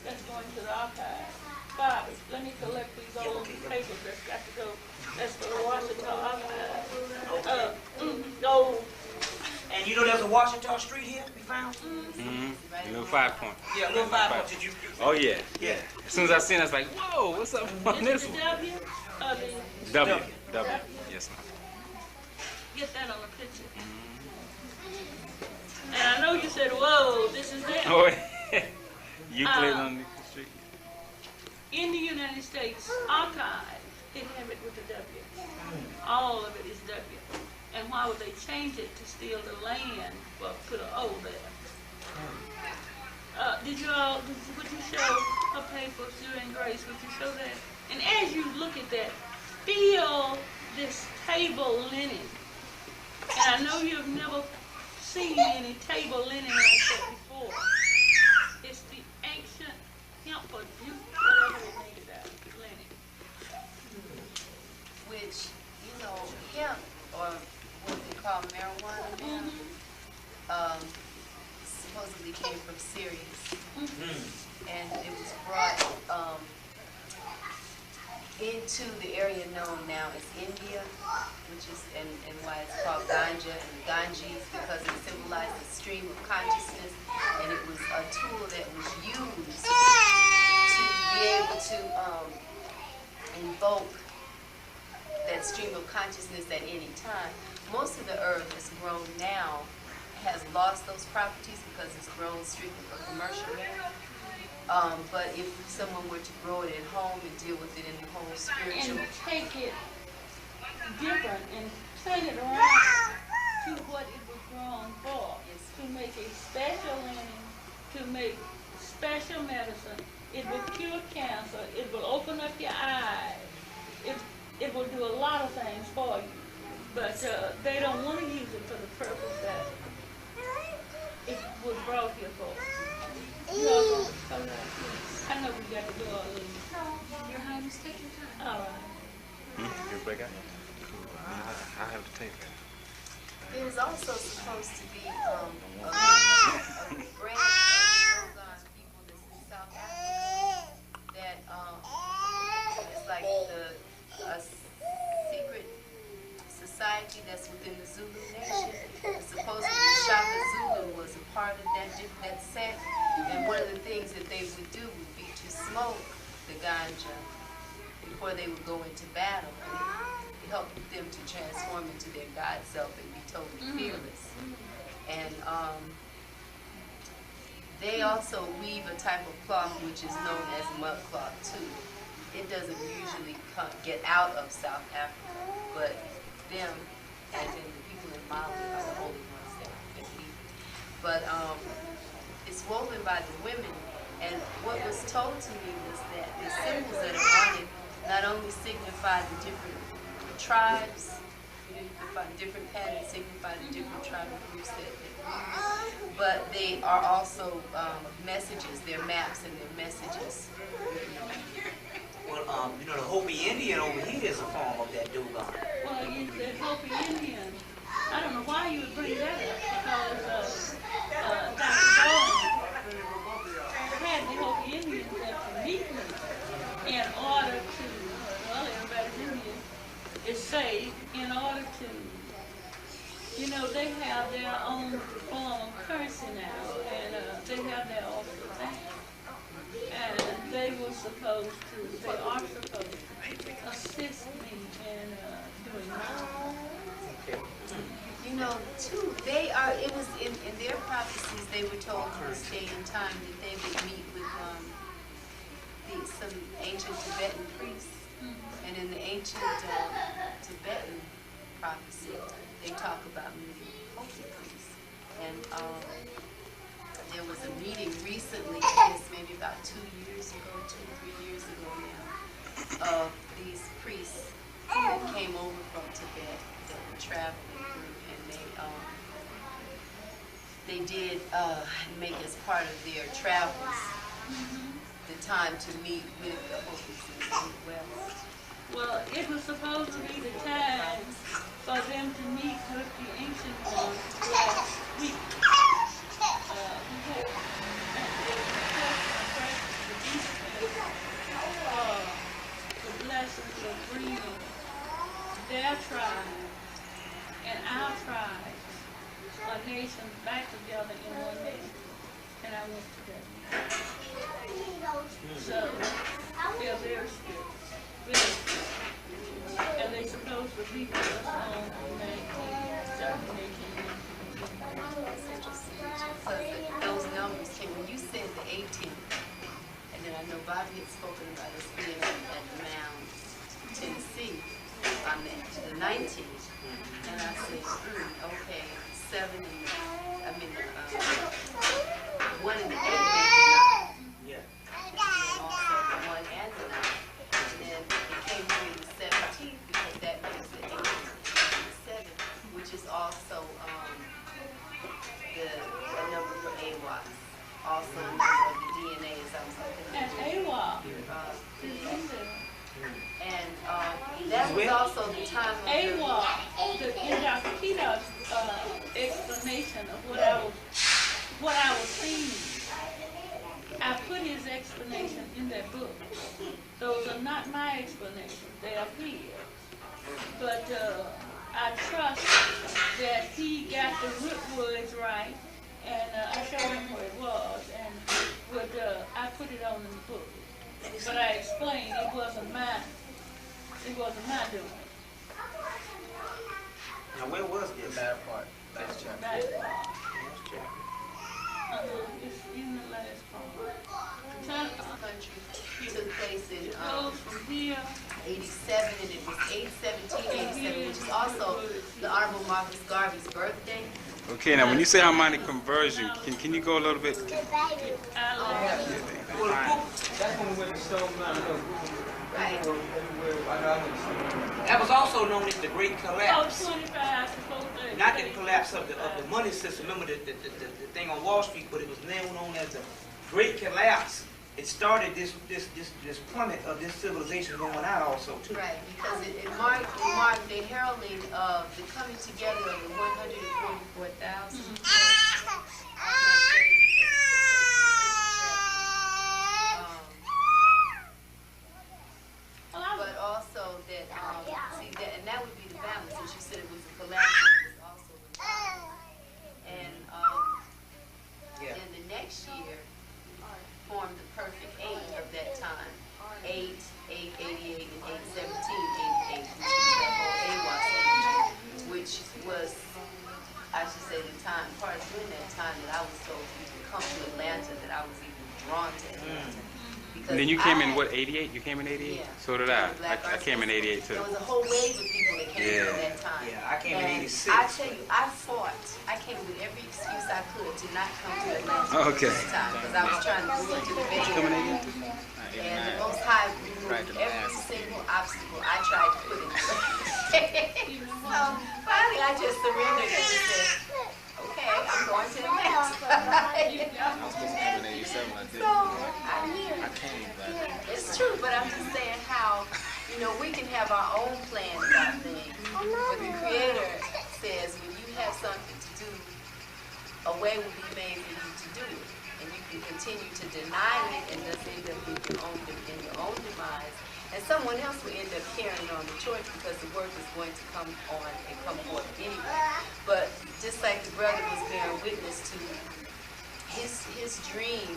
Speaker 2: that's going to the archive. Bobby, let me collect these old papers that's got to go, that's for the Washitaw archive.
Speaker 1: And you know there's a Washitaw Street here? We find round?
Speaker 3: Mm-hmm. Little 5 point.
Speaker 1: Yeah, little 5 point. Did you?
Speaker 3: Oh yeah, yeah. As soon as I seen it, I was like, whoa, what's up on
Speaker 2: Is
Speaker 3: this
Speaker 2: it the
Speaker 3: one?
Speaker 2: W or the?
Speaker 3: W. W. Yes, ma'am.
Speaker 2: Get that on the picture. And I know you said, whoa, this is it.
Speaker 3: Oh, Euclid on the street.
Speaker 2: In the United States Archive, they have it with the W. All of it is W. And why would they change it to steal the land? Well, put an O there. Would you show a paper, Sue and Grace, would you show that? And as you look at that, feel this table linen. And I know you've never seen any table linen like that before. It's the ancient hemp or jute, whatever they made it out of, linen.
Speaker 4: Which, you know, hemp, or what they call marijuana now, supposedly came from Syria. And it was brought into the area known now as India, which is, and why it's called ganja and Ganges, because it symbolized the stream of consciousness, and it was a tool that was used to be able to invoke that stream of consciousness at any time. Most of the herb that's grown now has lost those properties because it's grown strictly for commercial use. But if someone were to grow it at home and deal with it in the whole spiritual...
Speaker 2: And take it different and turn it around to what it was grown for. To make a special linen, to make special medicine. It will cure cancer. It will open up your eyes. It will do a lot of things for you. But they don't want to use it for the purpose that it was brought here for. I know we got to do all of this.
Speaker 5: Your Highness, take your time.
Speaker 2: All right.
Speaker 3: You break out? Cool. I have to take that.
Speaker 4: It is also supposed to be a branch of Dogon people that's in South Africa that it's like a secret society that's within the Zulu nation. Supposedly Shaka Zulu was a part of that sect, and one of the things that they would do would be to smoke the ganja before they would go into battle. And it helped them to transform into their God self and be totally fearless. And they also weave a type of cloth which is known as mud cloth too. It doesn't usually get out of South Africa, but them, as in the people in Mali, are the only ones that weave it. But it's woven by the women, and what was told to me was that the symbols that are on it not only signify the different tribes, different patterns signify the different tribal groups that weave, but they are also messages, they're maps and they're messages.
Speaker 1: Well, you know, the Hopi Indian over here is a form of that Dogon.
Speaker 2: Well, the Hopi Indian, I don't know why you would bring that up, because Dr. Bowling had the Hopi Indians up to meet me in order to, well, everybody's Indian is saved, in order to, you know, they have their own form of currency now, and they have their own thing. And they are supposed to assist me in doing that.
Speaker 4: You know, too, it was in their prophecies, they were told in this day and time that they would meet with some ancient Tibetan priests. And in the ancient Tibetan prophecy, they talk about meeting Hopi priests. And there was a meeting recently, I guess maybe about 2 years ago, 2 or 3 years ago now, of these priests that came over from Tibet that were traveling through, and they did make as part of their travels the time to meet with the Hopis in the West.
Speaker 2: Well, it was supposed to be the time for them to meet with the ancient ones last week. The blessings of bringing their tribe and our tribe, our nations, back together in one nation.
Speaker 4: Bobby had spoken about us being at the Mound, Tennessee, on the 19th. And I said, okay, 7 and I mean, 1 and the 8 make the 9.
Speaker 1: Yeah.
Speaker 4: And also the 1 and the 9. And then it came to be the 17th because that makes the 8 and the 7, which is also a number for AWAS. Also a number of the DNA as I was looking
Speaker 2: And
Speaker 4: at.
Speaker 2: AWOL.
Speaker 4: And that was also the time of
Speaker 2: AWOL, in Dr. Keato's explanation of what I was seeing. I put his explanation in that book. Those are not my explanations, they are his. But I trust that he got the root words right, and I showed him where it was, and I put it on in the book. But I explained it wasn't mine. It wasn't my doing.
Speaker 1: Now, where was this?
Speaker 6: That part. Last chapter.
Speaker 2: That part. It's in the last part.
Speaker 4: country took place in
Speaker 2: Goes from here.
Speaker 4: 87, and it was 8/17/87, which is also the Honorable Marcus Garvey's birthday.
Speaker 3: Okay, now when you say harmonic conversion, can you go a little bit?
Speaker 1: Well, the book,
Speaker 6: That's when we went to Stone Mountain.
Speaker 4: Right.
Speaker 1: that was also known as the Great
Speaker 2: Oh,
Speaker 1: Collapse.
Speaker 2: 25 to 40.
Speaker 1: Not the collapse of the money system. Remember the thing on Wall Street, but it was now known as the Great Collapse. It started this plummet of this civilization going out also too.
Speaker 4: Right, because it marked the heralding of the coming together of the 144,000. But also that, see, that, and that would be the balance, since you said it was a collapse, it was also a balance. And then the next year formed the perfect 8 of that time. 8, 88, and 8/17/88, which was, I should say, the time, part of during that time that I was told to come to Atlanta, that I was even drawn to Atlanta.
Speaker 3: And then you came in, what, 88? You came in 88?
Speaker 4: Yeah.
Speaker 3: So did I. I came in 88 too.
Speaker 4: There was a whole wave of people that came in at that time.
Speaker 1: Yeah, I came in
Speaker 4: And
Speaker 1: 86.
Speaker 4: I tell you, I fought. I came with every excuse I could to not come to Atlanta
Speaker 3: Okay.
Speaker 4: this time, because I was trying to move into the Bay
Speaker 3: Coming
Speaker 4: Area.
Speaker 3: in?
Speaker 4: And the Most High removed every single obstacle I tried to put in the way. So finally, I just surrendered and said, okay, I'm going to Atlanta.
Speaker 6: I was supposed to come in 87. I didn't.
Speaker 4: So I'm here.
Speaker 6: I came back.
Speaker 4: It's true, but I'm just saying how, we can have our own plan about things. But the Creator says when you have something to do, a way will be made for you to do it. And you can continue to deny it and thus end up in your own demise. And someone else will end up carrying on the torch because the work is going to come on and come forth anyway. But just like the brother was bearing witness to his dream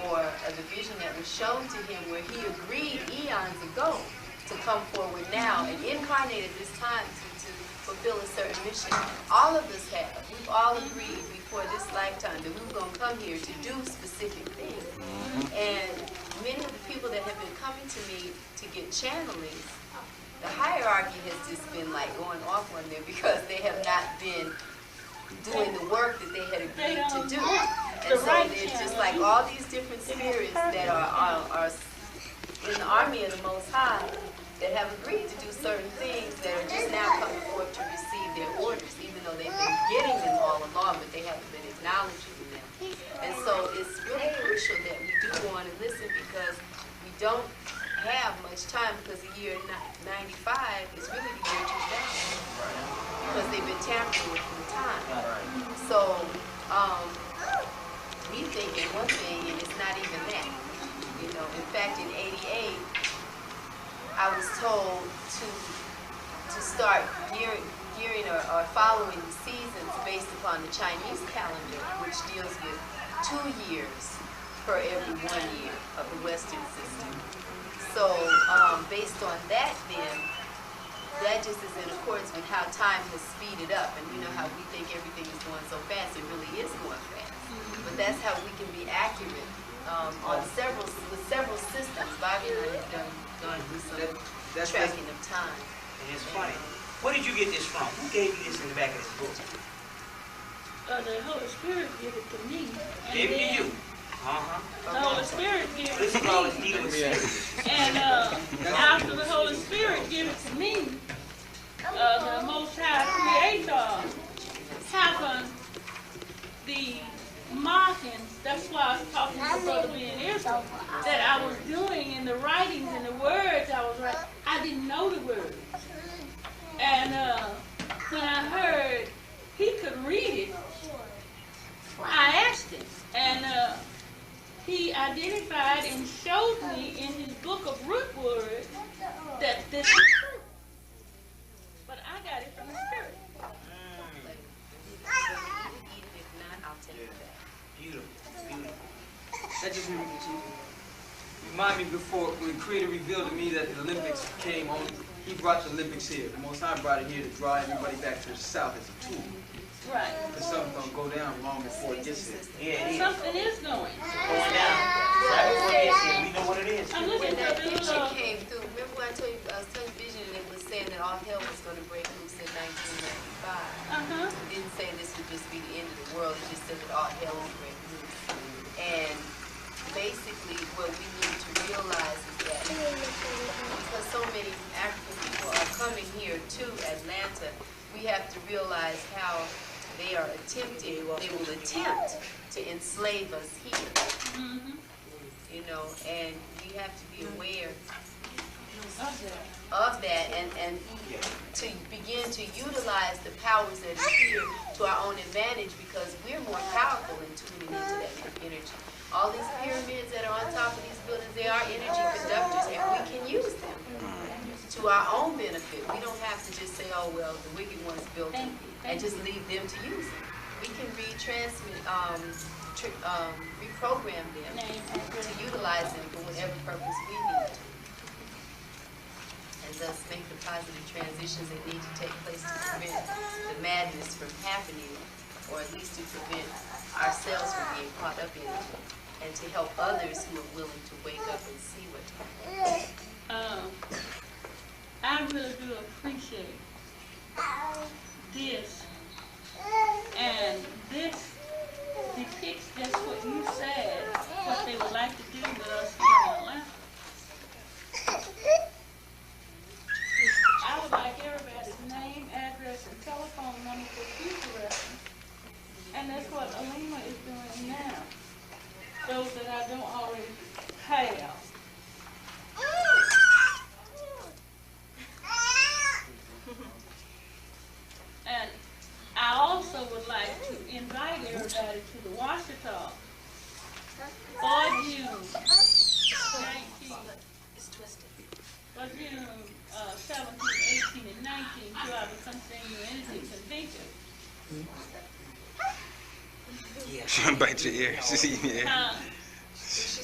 Speaker 4: or the vision that was shown to him where he agreed eons ago to come forward now and incarnate at this time to fulfill a certain mission. All of us have. We've all agreed before this lifetime that we were going to come here to do specific things. And many of the people that have been coming to me to get channelings, the hierarchy has just been like going off on them because they have not been doing the work that they had agreed to do. And so there's just like all these different spirits that are in the army of the Most High that have agreed to do certain things that are just now coming forth to receive their orders, even though they've been getting them all along, but they haven't been acknowledging them. And so it's really crucial that we do go on and listen because we don't have much time because the year 95 is really the year 2000 because they've been tampering with the time. So we thinking one thing and it's not even that. In fact, in 88, I was told to start gearing or following the seasons based upon the Chinese calendar, which deals with 2 years per every 1 year of the Western system. So based on that then, that just is in accordance with how time has speeded up. And you know how we think everything is going so fast, it really is going fast. But that's how we can be accurate with several systems and I have gone through some
Speaker 1: That's
Speaker 4: tracking of time.
Speaker 1: And it's funny. Where did you get this from? Who gave you this in the back of this book?
Speaker 2: The Holy Spirit gave it to me. And
Speaker 1: Gave it to
Speaker 2: then
Speaker 1: you.
Speaker 2: The Holy Spirit gave it
Speaker 1: This
Speaker 2: to
Speaker 1: is all it's
Speaker 2: me.
Speaker 1: dealing with serious.
Speaker 2: And after the Holy Spirit gave it to me, the Most High Creator happened the markings. That's why I was talking to Brother Ben Israel, that I was doing in the writings and the words I was writing. I didn't know the words. And when I heard he could read it, I asked him. And he identified and showed me in his book of root words that this is true. But I got it from the Spirit.
Speaker 4: If not, I'll take it back.
Speaker 1: Beautiful, beautiful.
Speaker 8: That just remind me before when Creator revealed to me that the Olympics came on, he brought the Olympics here. The Most High brought it here to draw everybody back to the South as a tool.
Speaker 2: Right.
Speaker 8: Because something's going to go down long before it gets here.
Speaker 1: Yeah, it is.
Speaker 2: Something is going.
Speaker 1: Going down. Right before it gets here. We know what it is.
Speaker 2: I'm
Speaker 4: When
Speaker 2: looking
Speaker 4: that
Speaker 2: for the
Speaker 4: picture
Speaker 2: little.
Speaker 4: came through, remember when I told you I was telling vision and it was saying that all hell was going to break loose in 1995. It didn't say this would just be the end of the world. It just said that all hell would break loose. And basically, what we need to realize is that because so many African people are coming here to Atlanta, we have to realize how they are attempting, they will attempt to enslave us here. You know, and we have to be aware of that and to begin to utilize the powers that are here to our own advantage, because we're more powerful in tuning into that energy. All these pyramids that are on top of these buildings, they are energy conductors, and we can use them to our own benefit. We don't have to just say, oh, well, the wicked ones built it, and just leave them to use it. We can reprogram them to utilize them for whatever purpose we need to. And thus make the positive transitions that need to take place to prevent the madness from happening, or at least to prevent ourselves from being caught up in it, and to help others who are willing to wake up and see what's happening.
Speaker 2: I really do appreciate this. And this depicts just what you said, what they would like to do with us here in Atlanta. I would like everybody's name, address, and telephone number for future reference. And that's what Alima is doing now. Those that I don't already have. And I also would like to invite everybody to the Washitaw for June 19th. For June 17, 18, and 19 to our Continuity Convention.
Speaker 6: She'll bite your ear. She's eating your ear. She's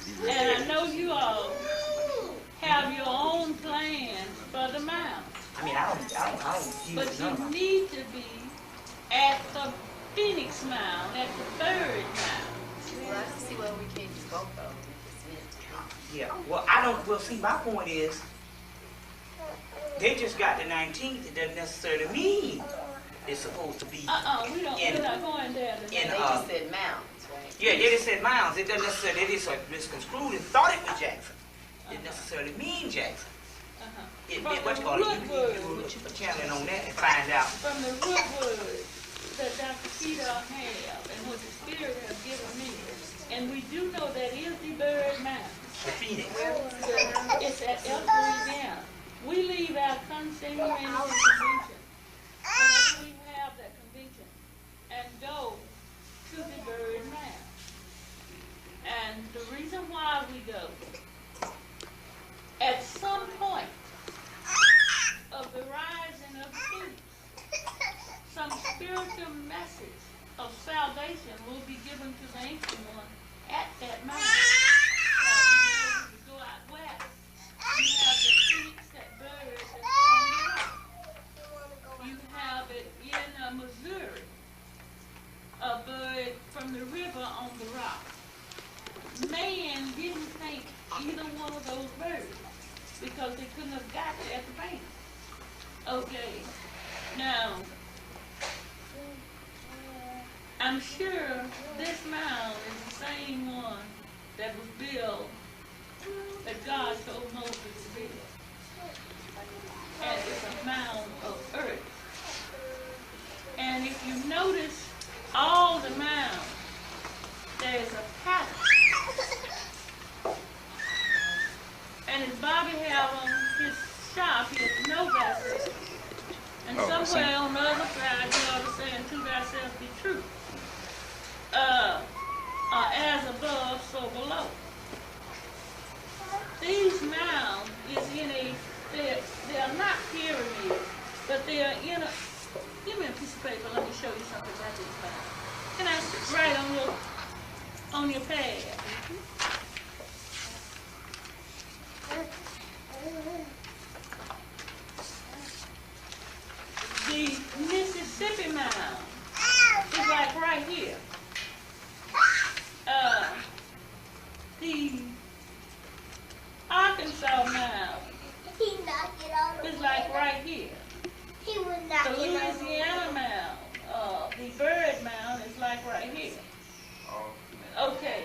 Speaker 6: eating your
Speaker 2: And
Speaker 6: ear.
Speaker 2: I know you all have your own plans for the mountain.
Speaker 1: I mean, I don't
Speaker 2: But
Speaker 1: use none of
Speaker 2: you
Speaker 1: them.
Speaker 2: need to be at the Phoenix Mound, at the Bird Mound.
Speaker 4: Well, I don't see why we can't do both of them if it's meant to be.
Speaker 1: Yeah, well, I don't, well, see, my point is, they just got the 19th. It doesn't necessarily mean it's supposed to be.
Speaker 2: We're not going there
Speaker 4: They
Speaker 2: today.
Speaker 4: just said mounds, right?
Speaker 1: Yeah, they just said Mounds. It doesn't necessarily, they just misconstrued and thought it was Jackson. It didn't necessarily mean Jackson. It
Speaker 2: From
Speaker 1: meant, what you
Speaker 2: the
Speaker 1: call it,
Speaker 2: root
Speaker 1: you
Speaker 2: word.
Speaker 1: put your channel on that and find out.
Speaker 2: From the root word that Dr. Peter have and what the Spirit has given me. And we do know that is the Bird Mound.
Speaker 1: The Phoenix.
Speaker 2: It's at Elk, Louisiana. We leave our continuing convention. Whenever we have that convention, and go to the Bird Mound. And the reason why we go, at some point of the rising of the Phoenix, some spiritual message of salvation will be given to the ancient one at that mountain. Now, you go out west, you have the Phoenix, that bird that's on the rock. You have it in Missouri, a bird from the river on the rock. Man didn't think either one of those birds because they couldn't have got there at the bank. Okay, now, I'm sure this mound is the same one that was built, that God told Moses to build. And it's a mound of earth. And if you notice all the mounds, there's a pattern. And as Bobby have on his shop, he has no thyself. And somewhere on the other side, you ought to say, and to thyself be true. As above, so below. These mounds is in a, they are not pyramids, but they are in a, give me a piece of paper, let me show you something about these mounds. Can I write on your pad? The Mississippi mound is like right here. The Arkansas mound is like right here. The Louisiana mound, the Bird mound is like right here. Okay.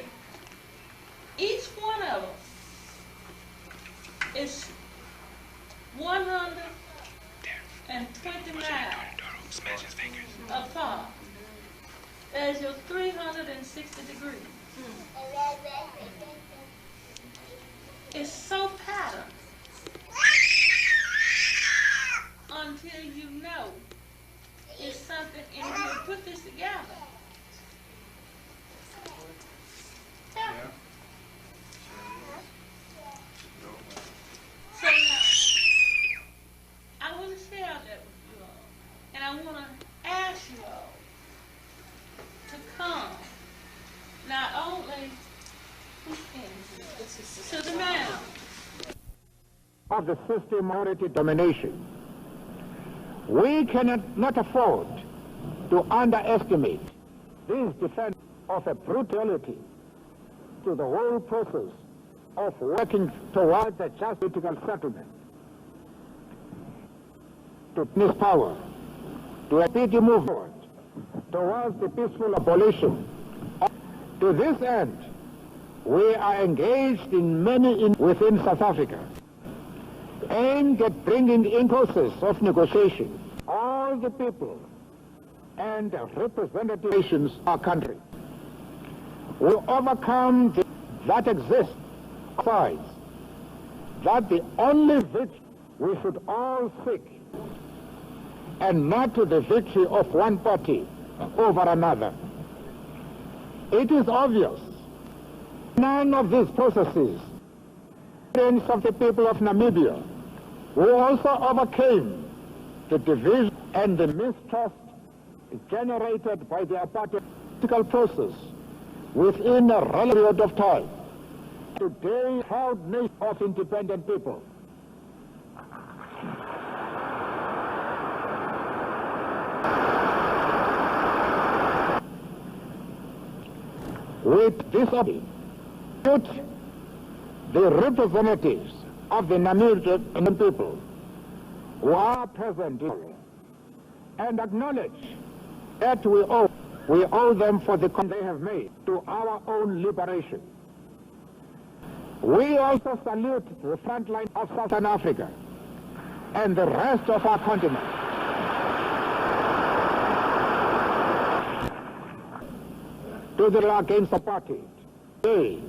Speaker 2: Each one of them is 120 miles apart. There's your 360 degrees. It's so patterned until you know it's something, and if you put this together. Yeah. So now, I want to share that with you all, and I want to ask you all to come, not only to the mound
Speaker 9: of the system-oriented domination. We cannot afford to underestimate this defense of a brutality to the whole process of working towards a just political settlement, to this power, to a speedy movement towards the peaceful abolition. To this end, we are engaged in many within South Africa, aimed at bringing in process of negotiation all the people and representative nations of our country will overcome that exists sides, that the only victory we should all seek, and not to the victory of one party over another. It is obvious none of these processes of the people of Namibia, who also overcame the division and the mistrust generated by the apartheid political process within a relative period of time. Today, proud nation of independent people. With this object, the representatives of the Namibian people who are present and acknowledge that we owe them for the commitment they have made to our own liberation. We also salute the front line of Southern Africa and the rest of our continent. To the law against apartheid, today,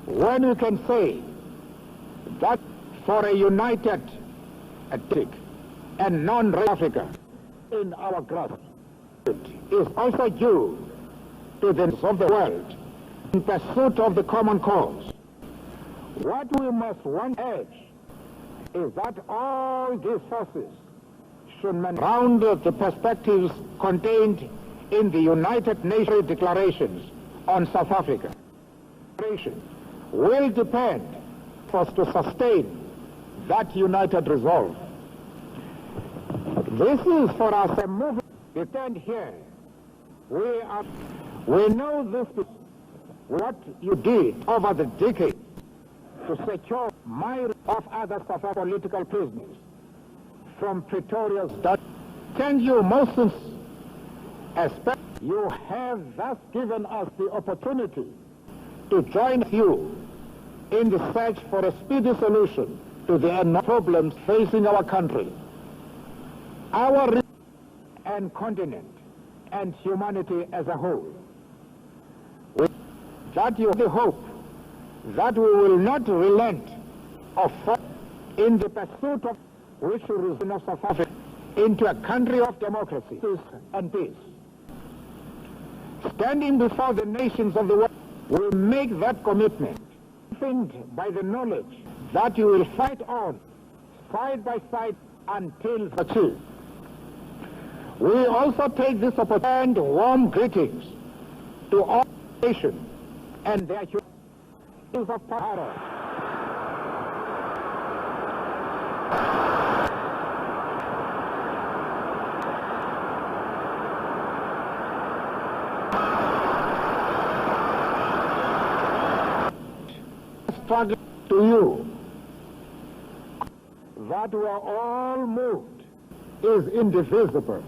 Speaker 9: when we can say that for a united, and non-racial Africa in our grasp, it is also due to the of the world in pursuit of the common cause. What we must want edge is that all these forces should round the perspectives contained in the United Nations declarations on South Africa. Will depend for us to sustain that united resolve. This is for us a movement. We stand here. We know this, what you did over the decades to secure my of other South African political prisoners from Pretoria's death. Thank you most sincerely. You have thus given us the opportunity to join you in the search for a speedy solution to the enormous problems facing our country, our region and continent, and humanity as a whole. That you the hope that we will not relent of in the pursuit of which will resolve South Africa into a country of democracy and peace. Standing before the nations of the world, we make that commitment, strengthened by the knowledge that you will fight on, side by side, until achieved. We also take this opportunity to send warm greetings to all nations and their humans of power. Struggle to you that we are all moved is indivisible.